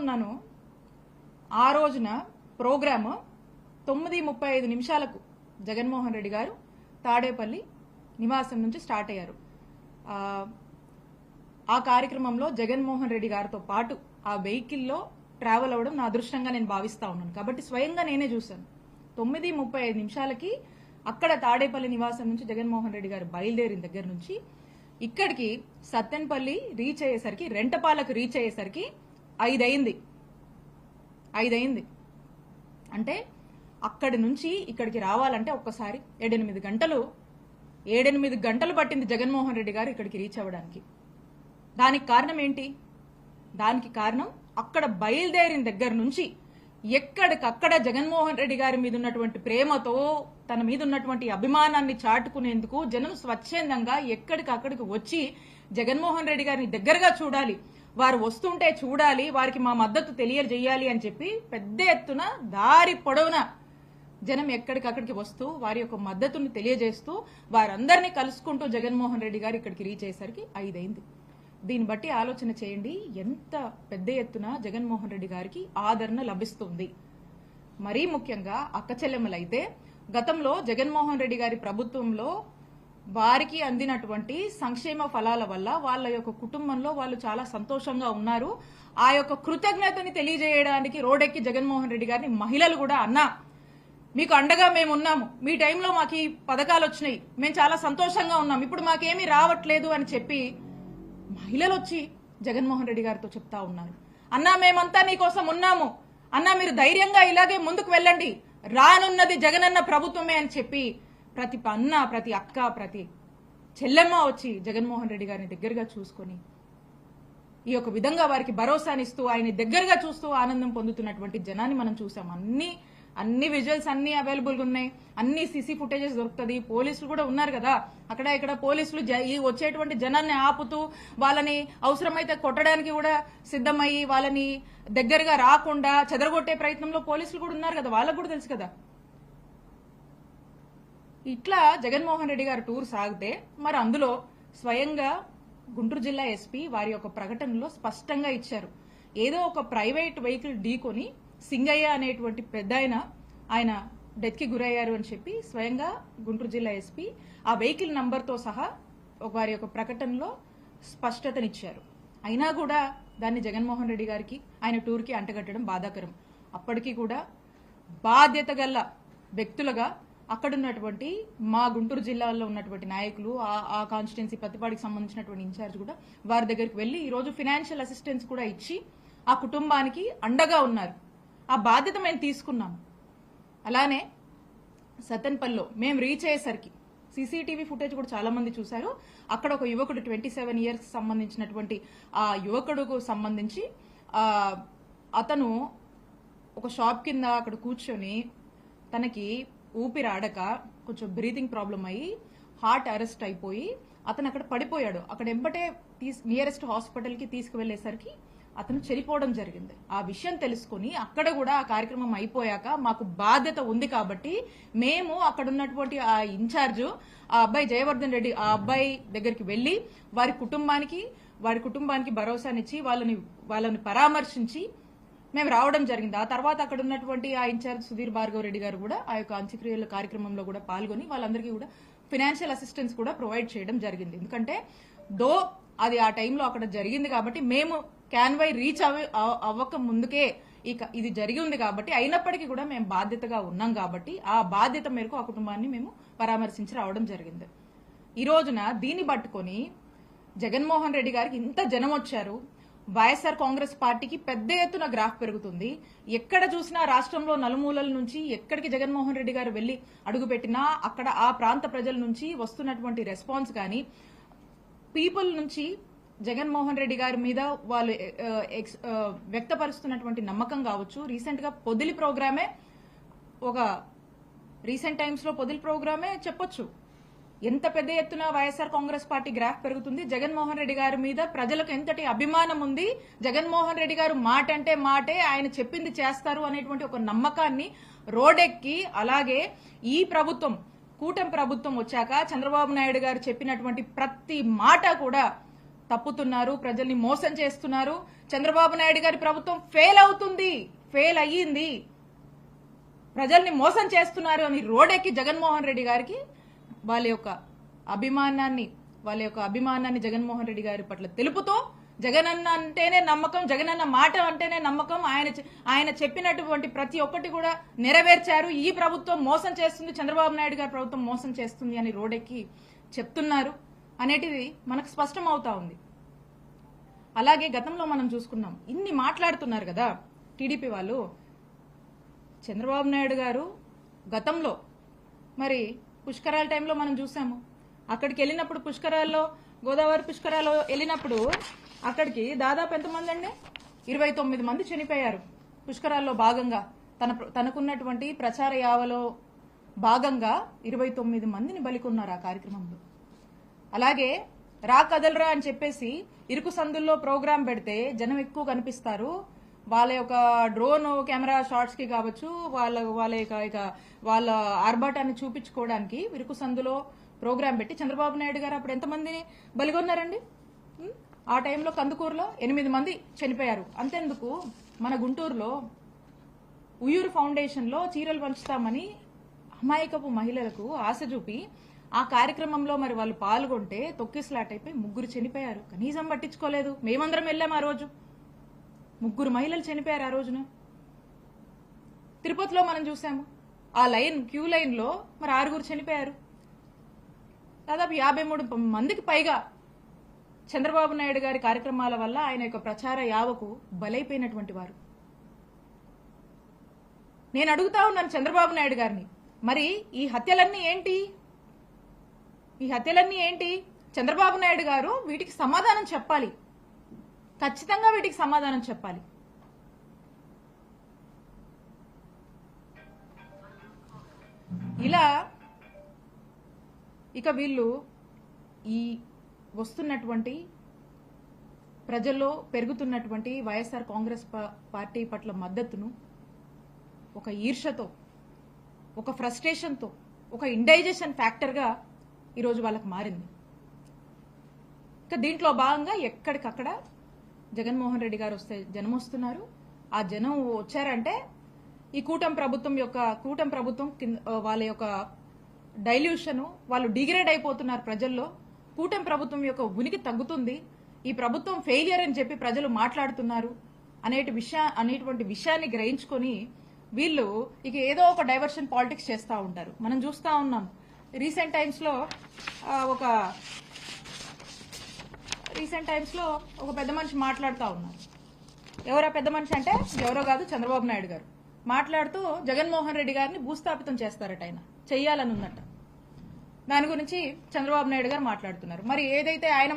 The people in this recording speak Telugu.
చెప్తున్నాను, ఆ రోజున ప్రోగ్రాము 9:35 జగన్మోహన్ రెడ్డి గారు తాడేపల్లి నివాసం నుంచి స్టార్ట్ అయ్యారు. ఆ కార్యక్రమంలో జగన్మోహన్ రెడ్డి గారితో పాటు ఆ వెహికల్లో ట్రావెల్ అవ్వడం నా అదృష్టంగా నేను భావిస్తా ఉన్నాను. కాబట్టి స్వయంగా నేనే చూశాను. 9:35 అక్కడ తాడేపల్లి నివాసం నుంచి జగన్మోహన్ రెడ్డి గారు బయలుదేరిన దగ్గర నుంచి ఇక్కడికి సత్తెనపల్లి రీచ్ అయ్యేసరికి, రెంటపాలకు రీచ్ అయ్యేసరికి 5 అయింది. అంటే అక్కడి నుంచి ఇక్కడికి రావాలంటే ఒక్కసారి 7-8 గంటలు పట్టింది జగన్మోహన్ రెడ్డి గారు ఇక్కడికి రీచ్ అవ్వడానికి. దానికి కారణం ఏంటి? దానికి కారణం అక్కడ బయలుదేరిన దగ్గర నుంచి ఎక్కడికక్కడ జగన్మోహన్ రెడ్డి గారి మీద ఉన్నటువంటి ప్రేమతో, తన మీద ఉన్నటువంటి అభిమానాన్ని చాటుకునేందుకు జనం స్వచ్ఛందంగా ఎక్కడికక్కడికి వచ్చి జగన్మోహన్ రెడ్డి గారిని దగ్గరగా చూడాలి, వారు వస్తుంటే చూడాలి, వారికి మా మద్దతు తెలియజేయాలి అని చెప్పి పెద్ద ఎత్తున దారి పొడవునా జనం ఎక్కడికక్కడికి వస్తూ వారి యొక్క మద్దతును తెలియజేస్తూ వారందరినీ కలుసుకుంటూ జగన్మోహన్ రెడ్డి గారు ఇక్కడికి రీచ్ అయ్యేసరికి 5 అయింది. దీన్ని బట్టి ఆలోచన చేయండి, ఎంత పెద్ద ఎత్తున జగన్మోహన్ రెడ్డి గారికి ఆదరణ లభిస్తుంది. మరీ ముఖ్యంగా అక్క చెల్లెమ్మలైతే గతంలో జగన్మోహన్ రెడ్డి గారి ప్రభుత్వంలో వారికి అందినటువంటి సంక్షేమ ఫలాల వల్ల వాళ్ళ యొక్క కుటుంబంలో వాళ్ళు చాలా సంతోషంగా ఉన్నారు. ఆ యొక్క కృతజ్ఞతని తెలియజేయడానికి రోడ్డెక్కి జగన్మోహన్ రెడ్డి గారిని మహిళలు కూడా, అన్నా మీకు అండగా మేము ఉన్నాము, మీ టైంలో మాకు ఈ పథకాలు వచ్చినాయి, మేము చాలా సంతోషంగా ఉన్నాం, ఇప్పుడు మాకేమీ రావట్లేదు అని చెప్పి మహిళలు వచ్చి జగన్మోహన్ రెడ్డి గారితో చెప్తా ఉన్నారు. అన్నా మేమంతా నీకోసం ఉన్నాము, అన్నా మీరు ధైర్యంగా ఇలాగే ముందుకు వెళ్ళండి, రానున్నది జగనన్న ప్రభుత్వమే అని చెప్పి ప్రతి అన్న, ప్రతి అక్క, ప్రతి చెల్లెమ్మ వచ్చి జగన్మోహన్ రెడ్డి గారిని దగ్గరగా చూసుకొని ఈ యొక్క విధంగా వారికి భరోసానిస్తూ ఆయన్ని దగ్గరగా చూస్తూ ఆనందం పొందుతున్నటువంటి జనాన్ని మనం చూసాం. అన్ని విజువల్స్ అన్ని అవైలబుల్గా ఉన్నాయి, అన్ని సీసీ ఫుటేజెస్ దొరుకుతుంది. పోలీసులు కూడా ఉన్నారు కదా అక్కడ. ఇక్కడ పోలీసులు వచ్చేటువంటి జనాన్ని ఆపుతూ వాళ్ళని అవసరమైతే కొట్టడానికి కూడా సిద్ధమయ్యి వాళ్ళని దగ్గరగా రాకుండా చెదరగొట్టే ప్రయత్నంలో పోలీసులు కూడా ఉన్నారు కదా, వాళ్ళకు కూడా తెలుసు కదా. ఇట్లా జగన్మోహన్ రెడ్డి గారు టూర్ సాగితే మరి అందులో స్వయంగా గుంటూరు జిల్లా ఎస్పీ వారి యొక్క ప్రకటనలో స్పష్టంగా ఇచ్చారు, ఏదో ఒక ప్రైవేట్ వెహికల్ ఢీకొని సింగయ్య అనేటువంటి పెద్ద ఆయన డెత్ కి గురయ్యారు అని చెప్పి స్వయంగా గుంటూరు జిల్లా ఎస్పీ ఆ వెహికల్ నంబర్తో సహా వారి యొక్క ప్రకటనలో స్పష్టతనిచ్చారు. అయినా కూడా దాన్ని జగన్మోహన్ రెడ్డి గారికి ఆయన టూర్కి అంటగట్టడం బాధాకరం. అప్పటికీ కూడా బాధ్యత గల వ్యక్తులుగా అక్కడున్నటువంటి మా గుంటూరు జిల్లాలో ఉన్నటువంటి నాయకులు, ఆ కాన్స్టిట్యున్సీ ప్రతిపాడికి సంబంధించినటువంటి ఇన్ఛార్జ్ కూడా వారి దగ్గరికి వెళ్లి ఈరోజు ఫైనాన్షియల్ అసిస్టెన్స్ కూడా ఇచ్చి ఆ కుటుంబానికి అండగా ఉన్నారు. ఆ బాధ్యత మేము తీసుకున్నాం. అలానే సత్తెనపల్లిలో మేము రీచ్ అయ్యేసరికి సీసీటీవీ ఫుటేజ్ కూడా చాలా మంది చూశారు. అక్కడ ఒక యువకుడు 27 years సంబంధించినటువంటి ఆ యువకుడుకు సంబంధించి అతను ఒక షాప్ కింద అక్కడ కూర్చొని తనకి ఊపిరాడక కొంచెం బ్రీతింగ్ ప్రాబ్లం అయ్యి హార్ట్ అరెస్ట్ అయిపోయి అతను అక్కడ పడిపోయాడు. అక్కడ ఎంబటే నియరెస్ట్ హాస్పిటల్కి తీసుకువెళ్లేసరికి అతను చనిపోవడం జరిగింది. ఆ విషయం తెలుసుకుని అక్కడ కూడా ఆ కార్యక్రమం అయిపోయాక మాకు బాధ్యత ఉంది కాబట్టి మేము అక్కడ ఉన్నటువంటి ఆ ఇన్ఛార్జ్ ఆ అబ్బాయి జయవర్ధన్ రెడ్డి ఆ అబ్బాయి దగ్గరికి వెళ్లి వారి కుటుంబానికి భరోసానిచ్చి వాళ్ళని పరామర్శించి మేము రావడం జరిగింది. ఆ తర్వాత అక్కడ ఉన్నటువంటి ఆ ఇన్ఛార్జ్ సుధీర్ భార్గవ్ రెడ్డి గారు కూడా ఆ యొక్క అంత్యక్రియల కార్యక్రమంలో కూడా పాల్గొని వాళ్ళందరికీ కూడా ఫైనాన్షియల్ అసిస్టెన్స్ కూడా ప్రొవైడ్ చేయడం జరిగింది. ఎందుకంటే అది ఆ టైంలో అక్కడ జరిగింది కాబట్టి మేము క్యాన్వై రీచ్ అవ్వక ముందుకే ఇది జరిగి ఉంది కాబట్టి, అయినప్పటికీ కూడా మేము బాధ్యతగా ఉన్నాం కాబట్టి ఆ బాధ్యత మేరకు ఆ కుటుంబాన్ని మేము పరామర్శించి రావడం జరిగింది. ఈ రోజున దీన్ని పట్టుకొని జగన్మోహన్ రెడ్డి గారికి ఇంత జనం వచ్చారు. వైఎస్ఆర్ కాంగ్రెస్ పార్టీకి పెద్ద ఎత్తున గ్రాఫ్ పెరుగుతుంది. ఎక్కడ చూసినా రాష్ట్రంలో నలుమూలల నుంచి ఎక్కడికి జగన్మోహన్ రెడ్డి గారు వెళ్లి అడుగుపెట్టినా అక్కడ ఆ ప్రాంత ప్రజల నుంచి వస్తున్నటువంటి రెస్పాన్స్ కానీ, పీపుల్ నుంచి జగన్మోహన్ రెడ్డి గారి మీద వాళ్ళు వ్యక్తపరుస్తున్నటువంటి నమ్మకం కావచ్చు. రీసెంట్ గా పొదిలి ప్రోగ్రామే, ఒక రీసెంట్ టైమ్స్ లో పొదిలి ప్రోగ్రామే చెప్పొచ్చు ఎంత పెద్ద ఎత్తున వైఎస్ఆర్ కాంగ్రెస్ పార్టీ గ్రాఫ్ పెరుగుతుంది. జగన్మోహన్ రెడ్డి గారి మీద ప్రజలకు ఎంతటి అభిమానం ఉంది, జగన్మోహన్ రెడ్డి గారు మాట అంటే మాటే, ఆయన చెప్పింది చేస్తారు అనేటువంటి ఒక నమ్మకాన్ని రోడ్డెక్కి, అలాగే ఈ ప్రభుత్వం కూటమి ప్రభుత్వం వచ్చాక చంద్రబాబు నాయుడు గారు చెప్పినటువంటి ప్రతి మాట కూడా తప్పుతున్నారు, ప్రజల్ని మోసం చేస్తున్నారు. చంద్రబాబు నాయుడు గారి ప్రభుత్వం ఫెయిల్ అయ్యింది, ప్రజల్ని మోసం చేస్తున్నారు అని రోడెక్కి జగన్మోహన్ రెడ్డి గారికి వాళ్ళ యొక్క అభిమానాన్ని జగన్మోహన్ రెడ్డి గారి పట్ల తెలుపుతూ జగనన్న అంటేనే నమ్మకం, జగనన్న మాట అంటేనే నమ్మకం, ఆయన చెప్పినటువంటి ప్రతి ఒక్కటి కూడా నెరవేర్చారు. ఈ ప్రభుత్వం మోసం చేస్తుంది, చంద్రబాబు నాయుడు గారి ప్రభుత్వం మోసం చేస్తుంది అని రోడెక్కి చెప్తున్నారు అనేటిది మనకు స్పష్టం అవుతా ఉంది. అలాగే గతంలో మనం చూసుకున్నాం, ఇన్ని మాట్లాడుతున్నారు కదా టీడీపీ వాళ్ళు. చంద్రబాబు నాయుడు గారు గతంలో మరి పుష్కరాల టైంలో మనం చూసాము. అక్కడికి వెళ్ళినప్పుడు పుష్కరాల్లో, గోదావరి పుష్కరాల్లో వెళ్ళినప్పుడు అక్కడికి దాదాపు ఎంతమంది అండి, 29 మంది చనిపోయారు పుష్కరాల్లో భాగంగా. తనకున్నటువంటి ప్రచార యావలో భాగంగా 29 మందిని బలికొన్నారు ఆ కార్యక్రమంలో. అలాగే రా కదలరా అని చెప్పేసి ఇరుకు సందుల్లో ప్రోగ్రాం పెడితే జనం ఎక్కువ కనిపిస్తారు, వాళ్ళ యొక్క డ్రోన్ కెమెరా షాట్స్ కి కావచ్చు, వాళ్ళ ఆర్భాటాన్ని చూపించుకోవడానికి ఇరుకు సందులో ప్రోగ్రాం పెట్టి చంద్రబాబు నాయుడు గారు అప్పుడు ఎంతమందిని బలిగొన్నారండి? ఆ టైంలో కందుకూరులో 8 మంది చనిపోయారు. అంతెందుకు, మన గుంటూరులో ఉయ్యూరు ఫౌండేషన్ లో చీరలు పంచుతామని అమాయకపు మహిళలకు ఆశ చూపి ఆ కార్యక్రమంలో మరి వాళ్ళు పాల్గొంటే తొక్కిసలాట్ అయిపోయి 3 చనిపోయారు. కనీసం పట్టించుకోలేదు. మేమందరం వెళ్ళాం ఆ రోజు. 3 మహిళలు చనిపోయారు ఆ రోజున. తిరుపతిలో మనం చూసాము, ఆ క్యూ లైన్ లో మరి 6 చనిపోయారు. దాదాపు 53 మందికి పైగా చంద్రబాబు నాయుడు గారి కార్యక్రమాల వల్ల, ఆయన యొక్క ప్రచార యావకు బలైపోయినటువంటి వారు. నేను అడుగుతా ఉన్నాను చంద్రబాబు నాయుడు గారిని, మరి ఈ హత్యలన్నీ ఏంటి? చంద్రబాబు నాయుడు గారు వీటికి సమాధానం చెప్పాలి, ఖచ్చితంగా వీటికి సమాధానం చెప్పాలి. ఇలా ఇక వీళ్ళు ఈ వస్తున్నటువంటి ప్రజల్లో పెరుగుతున్నటువంటి వైఎస్ఆర్ కాంగ్రెస్ పార్టీ పట్ల మద్దతును ఒక ఈర్షతో, ఒక ఫ్రస్ట్రేషన్తో, ఒక ఇండైజెషన్ ఫ్యాక్టర్గా ఈరోజు వాళ్ళకి మారింది. ఇక దీంట్లో భాగంగా ఎక్కడికక్కడ జగన్మోహన్ రెడ్డి గారు వస్తే జనం వస్తున్నారు. ఆ జనం వచ్చారంటే ఈ కూటమి ప్రభుత్వం వాళ్ళ యొక్క డైల్యూషన్, వాళ్ళు డిగ్రేడ్ అయిపోతున్నారు ప్రజల్లో. కూటమి ప్రభుత్వం యొక్క ఉనికి తగ్గుతుంది, ఈ ప్రభుత్వం ఫెయిలియర్ అని చెప్పి ప్రజలు మాట్లాడుతున్నారు అనేటువంటి విషయాన్ని గ్రహించుకొని వీళ్ళు ఇక ఏదో ఒక డైవర్షన్ పాలిటిక్స్ చేస్తూ ఉంటారు. మనం చూస్తూ ఉన్నాం రీసెంట్ టైమ్స్ లో ఒక పెద్ద మనిషి మాట్లాడుతూ ఉన్నారు. ఎవరో పెద్ద మనిషి అంటే ఎవరో కాదు, చంద్రబాబు నాయుడు గారు మాట్లాడుతూ జగన్మోహన్ రెడ్డి గారిని భూస్థాపితం చేస్తారట, ఆయన చెయ్యాలని ఉందట. దాని గురించి చంద్రబాబు నాయుడు గారు మాట్లాడుతున్నారు. మరి ఏదైతే ఆయన